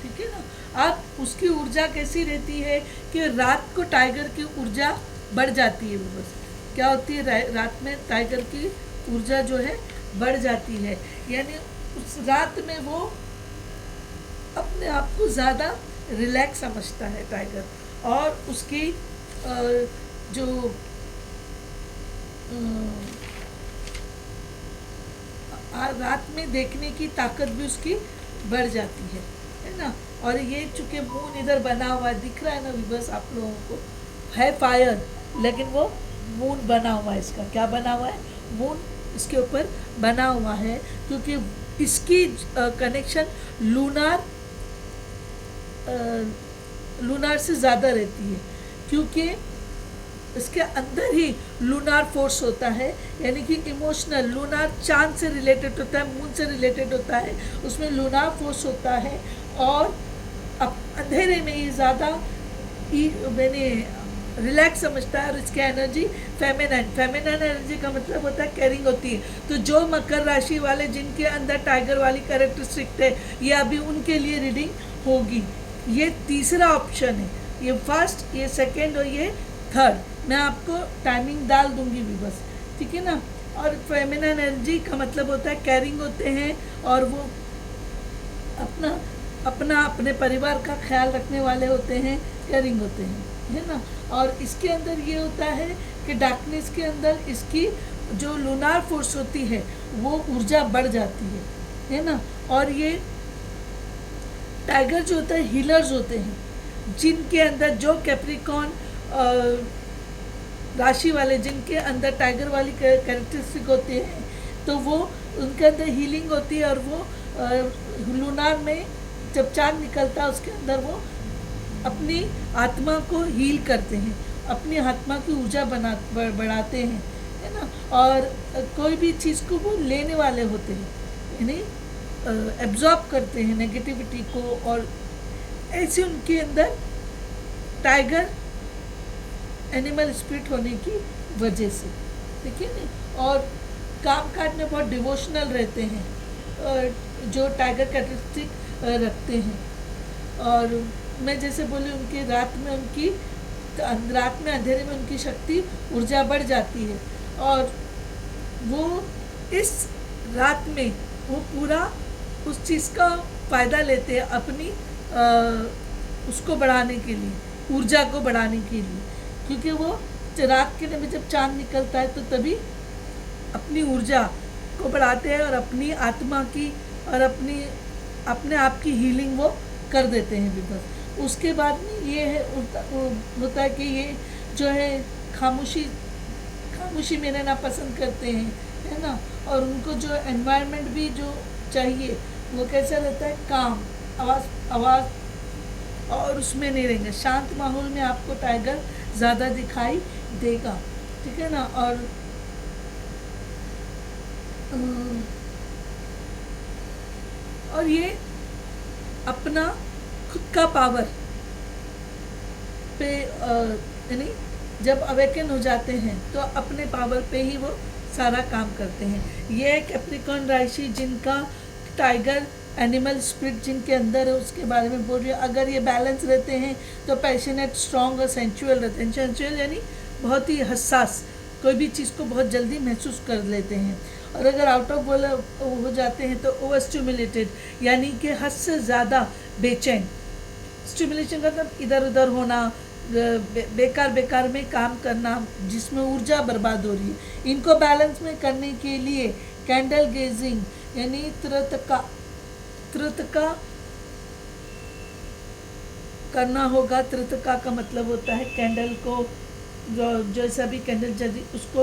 ठीक है ना। अब उसकी ऊर्जा कैसी रहती है कि रात को टाइगर की ऊर्जा बढ़ जाती है, बस क्या होती है, रात में टाइगर की ऊर्जा जो है बढ़ जाती है, यानी उस रात में वो अपने आप को ज़्यादा रिलैक्स समझता है टाइगर। और उसकी जो रात में देखने की ताकत भी उसकी बढ़ जाती है ना। और ये चूँकि मून इधर बना हुआ दिख रहा है ना विवर्स आप लोगों को, है फायर, लेकिन वो मून बना हुआ है, इसका क्या बना हुआ है, मून इसके ऊपर बना हुआ है, क्योंकि इसकी कनेक्शन लूनार से ज़्यादा रहती है, क्योंकि इसके अंदर ही लूनार फोर्स होता है, यानी कि इमोशनल, लूनार चांद से रिलेटेड होता है, मून से रिलेटेड होता है, उसमें लूनार फोर्स होता है। और अब अंधेरे में ये ज़्यादा मैंने रिलैक्स समझता है, और इसकी एनर्जी फेमिनाइन एनर्जी का मतलब होता है कैरिंग होती है। तो जो मकर राशि वाले जिनके अंदर टाइगर वाली कैरेक्टरिस्टिक है, ये अभी उनके लिए रीडिंग होगी। ये तीसरा ऑप्शन है, ये फर्स्ट, ये सेकेंड और ये थर्ड। मैं आपको टाइमिंग डाल दूंगी भी बस, ठीक है ना। और फेमिनाइन एनर्जी का मतलब होता है कैरिंग होते हैं, और वो अपने परिवार का ख्याल रखने वाले होते हैं, केयरिंग होते हैं, है ना। और इसके अंदर ये होता है कि डार्कनेस के अंदर इसकी जो लूनार फोर्स होती है वो ऊर्जा बढ़ जाती है ना। और ये टाइगर जो होता है हीलर्स होते हैं, जिनके अंदर जो कैप्रिकॉर्न राशि वाले जिनके अंदर टाइगर वाली कैरेक्टरिस्टिक होती है, तो वो उनके अंदर हीलिंग होती है। और वो लूनार में जब चांद निकलता है उसके अंदर वो अपनी आत्मा को हील करते हैं, अपनी आत्मा की ऊर्जा बढ़ाते हैं, है ना। और कोई भी चीज़ को वो लेने वाले होते हैं, यानी एब्जॉर्ब करते हैं नेगेटिविटी को, और ऐसे उनके अंदर टाइगर एनिमल स्पिरिट होने की वजह से, ठीक है ना। और काम काज में बहुत डिवोशनल रहते हैं, जो टाइगर कैरेक्टरिस्टिक रखते हैं। और मैं जैसे बोली, उनकी रात में अंधेरे में उनकी शक्ति ऊर्जा बढ़ जाती है, और वो इस रात में वो पूरा उस चीज़ का फ़ायदा लेते हैं अपनी उसको बढ़ाने के लिए, ऊर्जा को बढ़ाने के लिए, क्योंकि वो रात के समय जब चांद निकलता है तो तभी अपनी ऊर्जा को बढ़ाते हैं और अपनी आत्मा की और अपने आप की हीलिंग वो कर देते हैं भी। बस उसके बाद में ये होता है कि ये जो है खामोशी में रहना पसंद करते हैं, है ना। और उनको जो एनवायरनमेंट भी जो चाहिए वो कैसा रहता है, काम, आवाज़ और उसमें नहीं रहेंगे। शांत माहौल में आपको टाइगर ज़्यादा दिखाई देगा, ठीक है ना। और ये अपना खुद का पावर पे यानी जब अवेकन हो जाते हैं तो अपने पावर पे ही वो सारा काम करते हैं। ये कैप्रिकॉर्न राशि जिनका टाइगर एनिमल स्पिरिट जिनके अंदर है उसके बारे में बोल रही है। अगर ये बैलेंस रहते हैं तो पैशनेट, स्ट्रॉन्ग और सेंचुअल रहते हैं। सेंचुअल यानी बहुत ही हसास, कोई भी चीज़ को बहुत जल्दी महसूस कर लेते हैं। और अगर आउट ऑफ हो जाते हैं तो ओवर स्टिमुलेटेड, यानी कि हद से ज़्यादा बेचैन। स्टिमुलेशन का मतलब इधर उधर होना, बेकार में काम करना जिसमें ऊर्जा बर्बाद हो रही है। इनको बैलेंस में करने के लिए कैंडल गेजिंग यानी त्रितका करना होगा। त्रितका का मतलब होता है कैंडल को जैसा भी कैंडल जल्दी उसको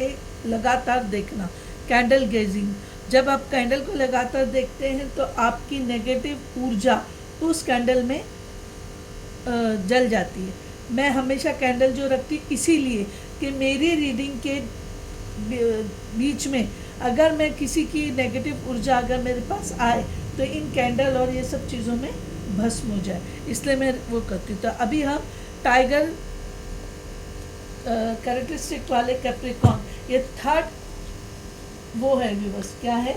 एक लगातार देखना, कैंडल गेजिंग। जब आप कैंडल को लगातार देखते हैं तो आपकी नेगेटिव ऊर्जा उस कैंडल में जल जाती है। मैं हमेशा कैंडल जो रखती इसीलिए कि मेरी रीडिंग के बीच में अगर मैं किसी की नेगेटिव ऊर्जा अगर मेरे पास आए तो इन कैंडल और ये सब चीज़ों में भस्म हो जाए, इसलिए मैं वो करती हूँ। तो अभी हम टाइगर कैरेक्टरिस्टिक वाले कैप्रिकॉर्न, ये थर्ड वो है व्यूअर्स, क्या है,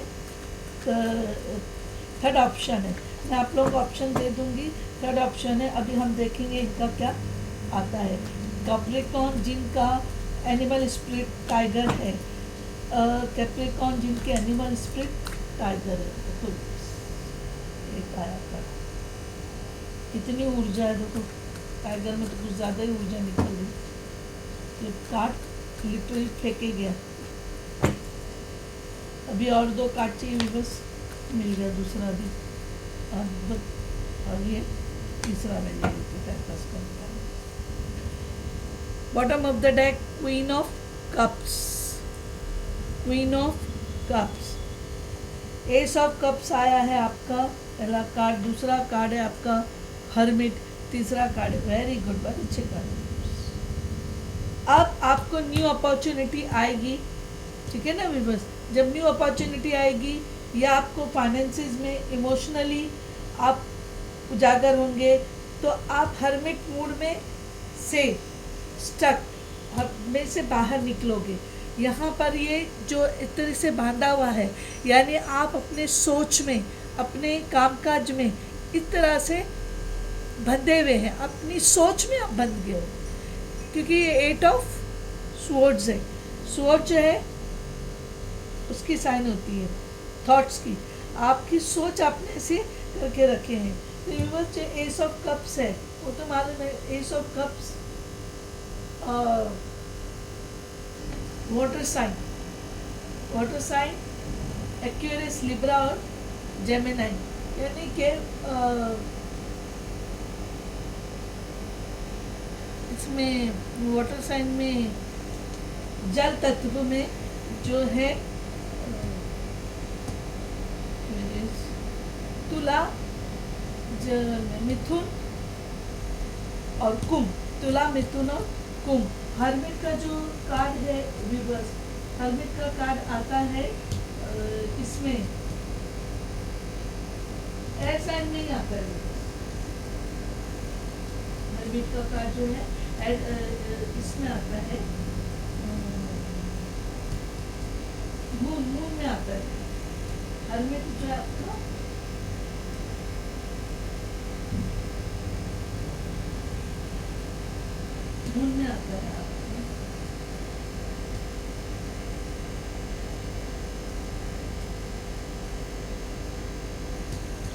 थर्ड ऑप्शन है। मैं आप लोगों को ऑप्शन दे दूंगी, थर्ड ऑप्शन है। अभी हम देखेंगे इनका क्या आता है। कैप्रिकॉर्न जिनका एनिमल स्पिरिट टाइगर है, कैप्रिकॉर्न जिनके एनिमल स्पिरिट टाइगर है। देखो एक आया था, कितनी ऊर्जा है, देखो टाइगर में तो कुछ ज़्यादा ही ऊर्जा निकल रही। कार्ड लिटरली फेंके गया। अभी और 2 कार्ड चाहिए, बस मिल गया दूसरा भी, और ये तीसरा मिल गया। Bottom of the deck queen of cups, queen of cups, S of cups आया है आपका पहला कार्ड। दूसरा कार्ड है आपका हर्मिट, तीसरा कार्ड है, वेरी गुड, बहुत अच्छे कार्ड। अब आपको न्यू अपॉर्चुनिटी आएगी, ठीक है ना व्यूअर्स। जब न्यू अपॉर्चुनिटी आएगी या आपको फाइनेंसिस में इमोशनली आप उजागर होंगे तो आप हर्मिट मूड में से स्टक में से बाहर निकलोगे। यहाँ पर ये जो इस तरह से बांधा हुआ है, यानी आप अपने सोच में, अपने कामकाज में इस तरह से बंधे हुए हैं, अपनी सोच में आप बंध गए हो, क्योंकि ये 8 ऑफ स्वॉर्ड्स है। स्वॉर्ड जो है उसकी साइन होती है थॉट्स की, आपकी सोच आपने ऐसे करके रखे हैं। तो ये जो एस ऑफ कप्स है वो तो मालूम है, ace of cups water sign Aquarius, Libra और जेमिनाई, यानी कि इसमें वाटर साइन में जल तत्व में जो है तुला, मिथुन और कुंभ, तुला, मिथुन और कुंभ। हर्मिट का जो कार्ड है व्यूअर्स, हर्मिट का कार्ड आता है इसमें एयर साइन में ही आता है। हर्मिट का कार्ड जो है इसमें आता है, मून मून में आता है। हर्मिट जो है आपका मून में आता है आपका।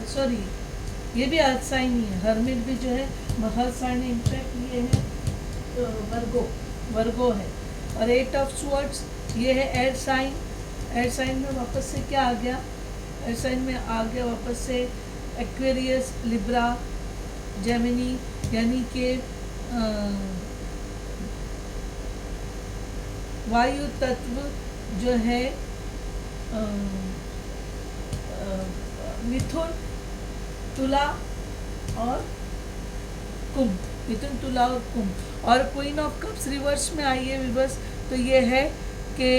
सॉरी, ये भी अर्थ साइन ही है। हर्मिट भी जो है अर्थ साइन है। इनफैक्ट ये है वर्गो है। और 8 ऑफ स्वॉर्ड्स ये है एयर साइन। एयर साइन में वापस से क्या आ गया? एयर साइन में आ गया वापस से एक्वेरियस, लिब्रा, जेमिनी, यानी कि वायु तत्व जो है मिथुन, तुला और कुंभ। मिथुन, तुला और कुंभ। और क्वीन ऑफ कप्स रिवर्स में आई है विवर्स, तो ये है कि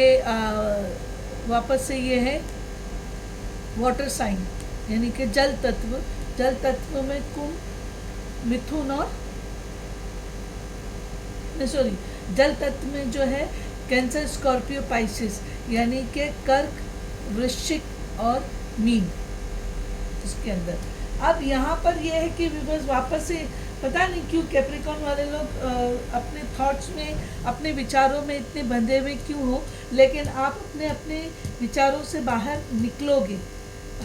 वापस से ये है वाटर साइन, यानी कि जल तत्व। जल तत्व में कुंभ, मिथुन और सॉरी, जल तत्व में जो है कैंसर, स्कॉर्पियो, पाइसिस, यानी कि कर्क, वृश्चिक और मीन इसके अंदर। अब यहाँ पर ये है कि विवर्स वापस से पता नहीं क्यों कैप्रिकॉर्न वाले लोग अपने थॉट्स में, अपने विचारों में इतने बंधे हुए क्यों हो, लेकिन आप अपने अपने विचारों से बाहर निकलोगे।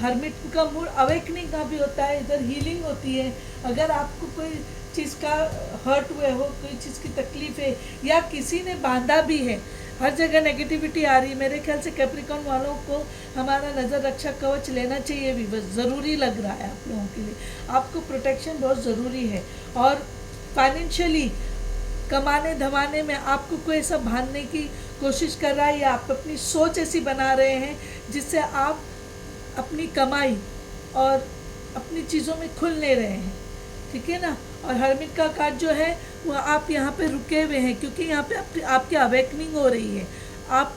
हर्मिट का मूड अवेकनिंग का भी होता है, इधर हीलिंग होती है। अगर आपको कोई चीज़ का हर्ट हुए हो, कोई चीज़ की तकलीफ है, या किसी ने बांधा भी है, हर जगह नेगेटिविटी आ रही है, मेरे ख्याल से कैप्रिकॉर्न वालों को हमारा नज़र रक्षा कवच लेना चाहिए भी, बस ज़रूरी लग रहा है आप लोगों के लिए। आपको प्रोटेक्शन बहुत ज़रूरी है। और फाइनेंशियली कमाने धमाने में आपको कोई ऐसा बांधने की कोशिश कर रहा है, या आप अपनी सोच ऐसी बना रहे हैं जिससे आप अपनी कमाई और अपनी चीज़ों में खुल नहीं रहे हैं, ठीक है ना। और हर्मिट का कार्ड जो है वो आप यहाँ पे रुके हुए हैं, क्योंकि यहाँ पे आपकी अवेकनिंग हो रही है, आप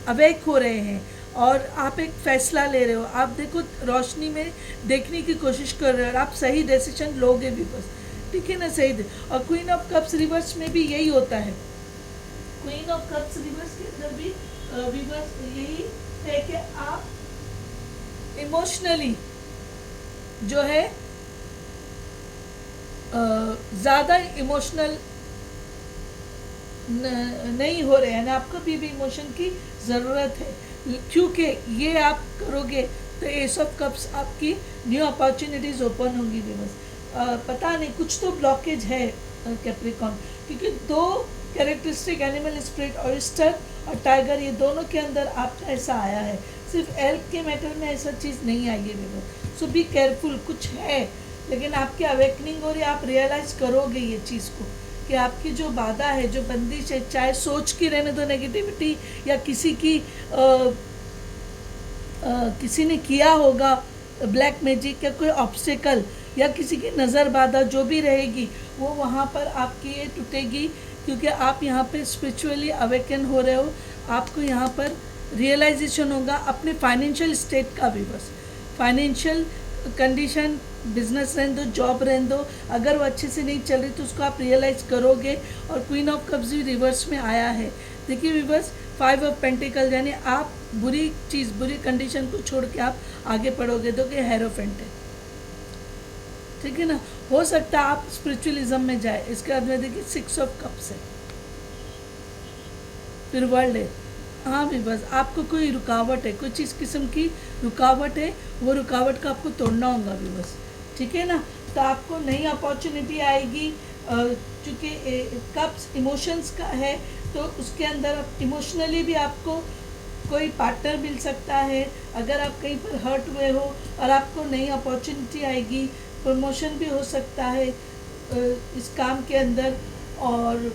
अवेक हो रहे हैं और आप एक फ़ैसला ले रहे हो। आप देखो रोशनी में देखने की कोशिश कर रहे हो और आप सही डिसीजन लोगे भी, बस ठीक है ना, सही। और क्वीन ऑफ कप्स रिवर्स में भी यही होता है। क्वीन ऑफ कप्स रिवर्स के अंदर भी रिवर्स यही है कि आप इमोशनली जो है ज़्यादा इमोशनल नहीं हो रहे हैं ना, आपको भी इमोशन की ज़रूरत है, क्योंकि ये आप करोगे तो एस ऑफ कप्स आपकी न्यू अपॉर्चुनिटीज़ ओपन होंगी भी। बस पता नहीं कुछ तो ब्लॉकेज है कैप्रिकॉर्न, क्योंकि दो कैरेक्टरिस्टिक एनिमल स्पिरिट, ऑयस्टर और टाइगर, ये दोनों के अंदर आपका ऐसा आया है। सिर्फ एल्क के मैटर में ऐसा चीज़ नहीं आई है भी। सो बी केयरफुल, कुछ है, लेकिन आपकी अवेकनिंग हो रही है, आप रियलाइज़ करोगे ये चीज़ को कि आपकी जो बाधा है, जो बंदिश है, चाहे सोच की रहने दो नेगेटिविटी, या किसी की किसी ने किया होगा ब्लैक मैजिक या कोई ऑब्स्टेकल, या किसी की नज़र बाधा जो भी रहेगी, वो वहाँ पर आपकी ये टूटेगी, क्योंकि आप यहाँ पे स्पिरिचुअली अवेकन हो रहे हो। आपको यहाँ पर रियलाइजेशन होगा अपने फाइनेंशियल स्टेट का भी। बस फाइनेंशियल कंडीशन, बिजनेस रहने दो, जॉब रहने दो, अगर वो अच्छे से नहीं चल रही तो उसको आप रियलाइज़ करोगे। और क्वीन ऑफ कप्स भी रिवर्स में आया है। देखिए रिवर्स 5 ऑफ पेंटिकल, यानी आप बुरी चीज़, बुरी कंडीशन को छोड़ के आप आगे बढ़ोगे। तो कि हेरोफेंट है, ठीक है ना। हो सकता है आप स्पिरिचुअलिज्म में जाए। इसके बाद में देखिए 6 ऑफ कप्स है, फिर वर्ल्ड है। हाँ भी बस आपको कोई रुकावट है, कोई चीज़ किस्म की रुकावट है, वो रुकावट का आपको तोड़ना होगा भी, बस ठीक है ना। तो आपको नई अपॉर्चुनिटी आएगी, क्योंकि कप्स इमोशंस का है, तो उसके अंदर इमोशनली भी आपको कोई पार्टनर मिल सकता है। अगर आप कहीं पर हर्ट हुए हो और आपको नई अपॉर्चुनिटी आएगी, प्रमोशन भी हो सकता है इस काम के अंदर। और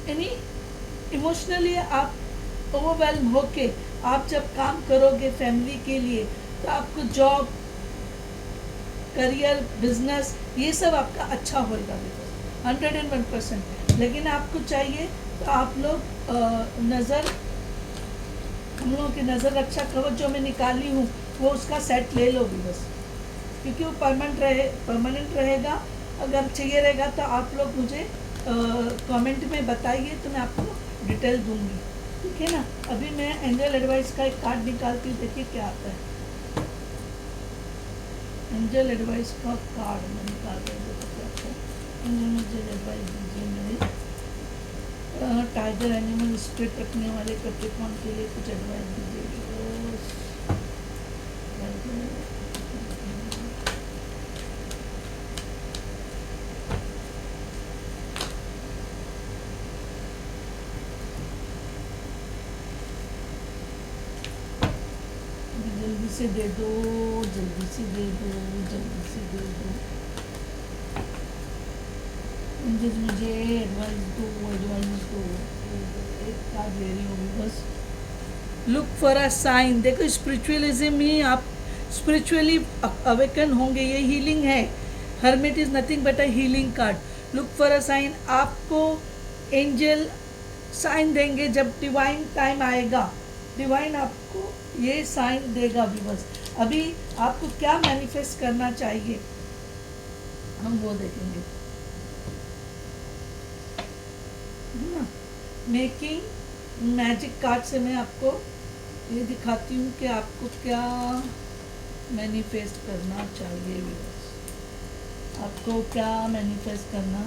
यानी इमोशनली आप ओवरवेल्म होके आप जब काम करोगे फैमिली के लिए, तो आपको जॉब, करियर, बिजनेस, ये सब आपका अच्छा होएगा 101%। लेकिन आपको चाहिए तो आप लोग नज़र, हम लोगों की नज़र रक्षा कवच जो मैं निकाली हूँ वो उसका सेट ले लो भी बस, क्योंकि वो परमानेंट रहेगा। अगर चाहिए रहेगा तो आप लोग मुझे कमेंट में बताइए, तो मैं आपको डिटेल दूंगी, ठीक है ना। अभी मैं एंजल एडवाइस का एक कार्ड निकालती हूँ, देखिए क्या आता है। एंजल एडवाइस का कार्ड मैं निकाल रही हूँ, देखो क्या आता है। एंजल मुझे एडवाइस दीजिए मेरे टाइगर एनिमल स्पिरिट रखने वाले कैप्रिकॉर्न के लिए कुछ एडवाइस दीजिए। जल्दी से दे दो, जल्दी से दे दो, जल्दी से दे दो। मुझे एडवाइस दो, एडवाइस दो। एक कार्ड ले रही हूँ बस। Look for a sign. देखो स्पिरिचुअलिज्म ही आप स्पिरिचुअली अवेकन होंगे, ये हीलिंग है। Hermit is nothing but a healing card. Look for a sign, आपको एंजल साइन देंगे जब डिवाइन टाइम आएगा। डिवाइन आपको ये साइन देगा भी बस। अभी आपको क्या मैनिफेस्ट करना चाहिए हम वो देखेंगे, है ना। मेकिंग मैजिक कार्ड से मैं आपको ये दिखाती हूँ कि आपको क्या मैनिफेस्ट करना चाहिए व्यूअर्स। आपको क्या मैनिफेस्ट करना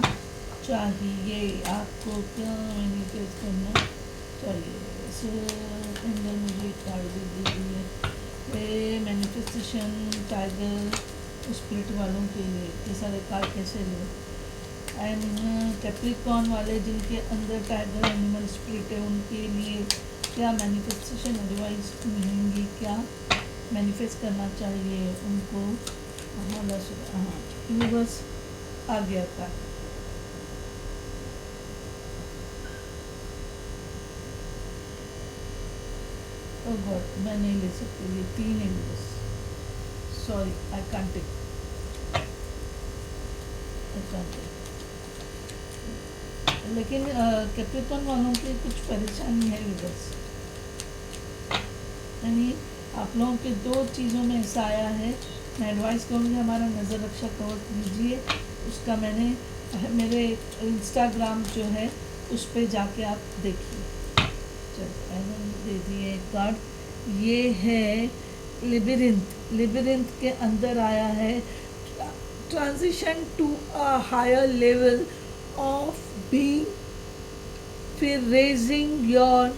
चाहिए, आपको क्या मैनिफेस्ट करना चाहिए। सो अंदर मुझे कार्ड दे दीजिए। मैनिफेस्टेशन टाइगर स्पिरिट वालों के लिए ये सारे कार्ड कैसे ले। एंड कैप्रिकॉर्न वाले जिनके अंदर टाइगर एनिमल स्पिरिट है उनके लिए क्या मैनिफेस्टेशन एडवाइस मिलेंगी, क्या मैनिफेस्ट करना चाहिए उनको। हाँ बस आ गया था। ओ गॉड, मैं नहीं ले सकती, ये 3 है बस। Sorry, I can't take. लेकिन कैप्रिकॉर्न वालों की कुछ परेशानी है बस, यानी आप लोगों के 2 चीज़ों में ऐसा आया है। मैं एडवाइस करूँगी हमारा नज़र रक्षा कवर कीजिए। उसका मैंने मेरे इंस्टाग्राम जो है उस पर जाके आप देखिए। चलो दे दिए एक कार्ड। ये है लिबिरिंथ। लिबिरिंथ के अंदर आया है transition to a higher level of being, फिर raising your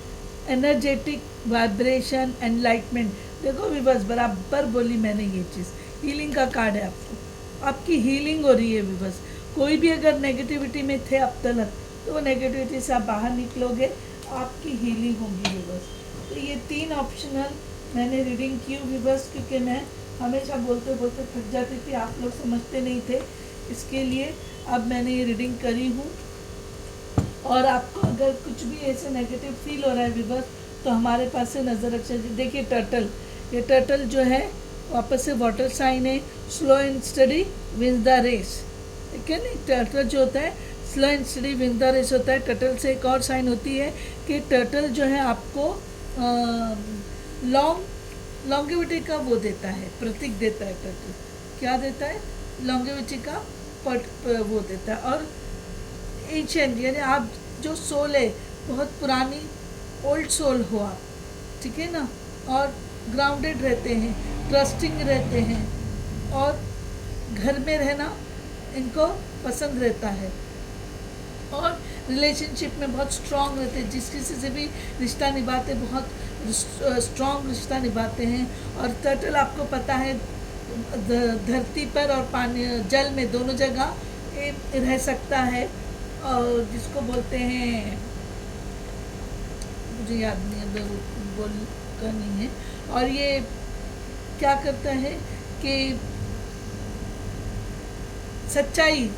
energetic vibration enlightenment. देखो भी बस बराबर बोली मैंने ये चीज़। हीलिंग का कार्ड है, आपकी हीलिंग हो रही है भी बस। कोई भी अगर नेगेटिविटी में थे अब तक तो वो नेगेटिविटी से आप बाहर निकलोगे, आपकी हीलिंग होगी भी बस। तो ये 3 ऑप्शनल मैंने रीडिंग की भी बस, क्योंकि मैं हमेशा बोलते बोलते थक जाती थी, आप लोग समझते नहीं थे, इसके लिए अब मैंने ये रीडिंग करी हूँ। और आपको अगर कुछ भी ऐसे नेगेटिव फील हो रहा है विवर्स, तो हमारे पास से नज़र रखिए। देखिए टर्टल, ये टर्टल जो है वापस से वाटर साइन है। Slow and steady wins the race, ठीक है ना। टर्टल जो होता है slow and steady wins the race होता है। टर्टल से एक और साइन होती है कि टर्टल जो है आपको लॉन्गेविटी का वो देता है, प्रतीक देता है। टर्टल क्या देता है, लॉन्गेविटी का वो देता है। और एंशिएंट यानी आप जो सोल है बहुत पुरानी ओल्ड सोल हो आप, ठीक है ना। और ग्राउंडेड रहते हैं, ट्रस्टिंग रहते हैं, और घर में रहना इनको पसंद रहता है, और रिलेशनशिप में बहुत स्ट्रांग रहते हैं। जिस किसी से भी रिश्ता निभाते बहुत स्ट्रांग रिश्ता निभाते हैं। और टर्टल आपको पता है धरती पर और पानी जल में दोनों जगह रह सकता है, और जिसको बोलते हैं मुझे याद नहीं है, बोल का नहीं है। और ये क्या करता है कि सच्चाई,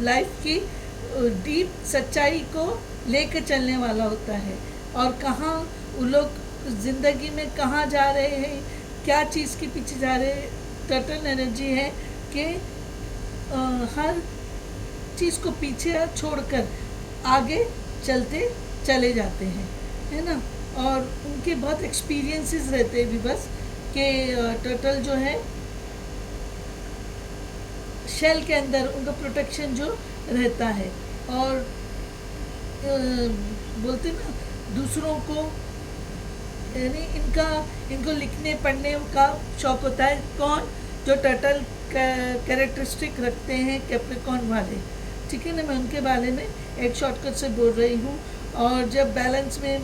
लाइफ की डीप सच्चाई को लेकर चलने वाला होता है। और कहाँ वो लोग ज़िंदगी में कहाँ जा रहे हैं, क्या चीज़ के पीछे जा रहे हैं। टर्टल एनर्जी है कि हर चीज़ को पीछे छोड़कर आगे चलते चले जाते हैं, है ना। और उनके बहुत एक्सपीरियंसेस रहते हैं भी बस कि टर्टल जो है शेल के अंदर उनका प्रोटेक्शन जो रहता है। और बोलते ना दूसरों को, यानी इनको लिखने पढ़ने का शौक होता है। कौन? जो टर्टल कैरेक्टरिस्टिक रखते हैं कैप्रिकॉर्न वाले, ठीक है ना। मैं उनके बारे में एक शॉर्टकट से बोल रही हूँ। और जब बैलेंस में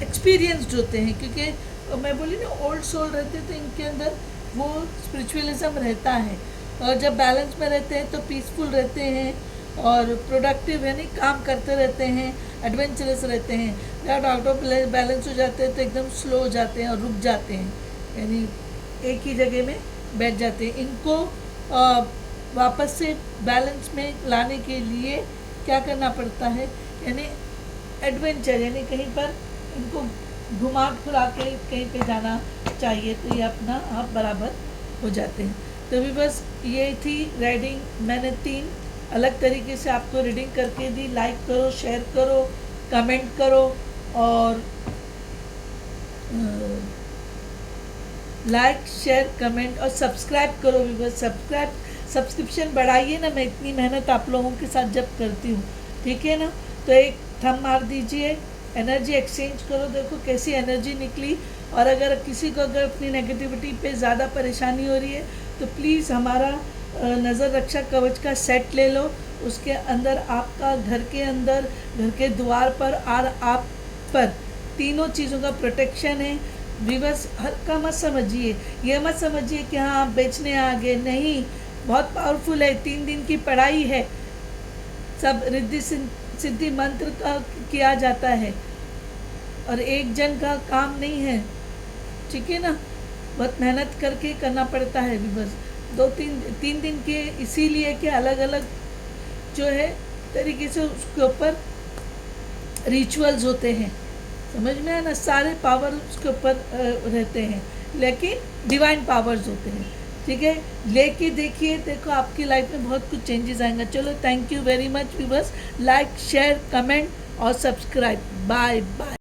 एक्सपीरियंस्ड होते हैं, क्योंकि मैं बोली ना ओल्ड सोल रहते तो इनके अंदर वो स्पिरिचुअलिज्म रहता है। और जब बैलेंस में रहते हैं तो पीसफुल रहते हैं और प्रोडक्टिव, यानी काम करते रहते हैं, एडवेंचरस रहते हैं। जब आउट ऑफ बैलेंस हो जाते हैं तो एकदम स्लो हो जाते हैं और रुक जाते हैं, यानी एक ही जगह में बैठ जाते हैं। इनको वापस से बैलेंस में लाने के लिए क्या करना पड़ता है, यानी एडवेंचर, यानी कहीं पर इनको घुमा फिरा के कहीं पे जाना चाहिए, तो ये अपना आप बराबर हो जाते हैं। तो भी बस ये थी रीडिंग, मैंने 3 अलग तरीके से आपको रीडिंग करके दी। लाइक करो, शेयर करो, कमेंट करो और लाइक शेयर कमेंट और सब्सक्राइब करो भी बस। सब्सक्रिप्शन बढ़ाइए ना, मैं इतनी मेहनत आप लोगों के साथ जब करती हूँ, ठीक है ना। तो एक थंब मार दीजिए, एनर्जी एक्सचेंज करो, देखो कैसी एनर्जी निकली। और अगर किसी को अगर अपनी नेगेटिविटी पे ज़्यादा परेशानी हो रही है तो प्लीज़ हमारा नज़र रक्षा कवच का सेट ले लो। उसके अंदर आपका घर के अंदर, घर के द्वार पर और आप पर तीनों चीज़ों का प्रोटेक्शन है। व्यूअर्स हल्का मत समझिए, ये मत समझिए कि हाँ आप बेचने आ गए, नहीं, बहुत पावरफुल है। 3 दिन की पढ़ाई है, सब रिद्धि सिद्धि मंत्र का किया जाता है और एक जन का काम नहीं है, ठीक है ना। बहुत मेहनत करके करना पड़ता है भी बस। 2-3 दिन के इसीलिए कि अलग अलग जो है तरीके से उसके ऊपर रिचुअल्स होते हैं, समझ में है ना। सारे पावर उसके ऊपर रहते हैं, लेकिन डिवाइन पावर्स होते हैं, ठीक है। लेके देखिए, देखो आपकी लाइफ में बहुत कुछ चेंजेस आएंगे। चलो, thank you very much viewers. Like share comment और सब्सक्राइब। Bye bye.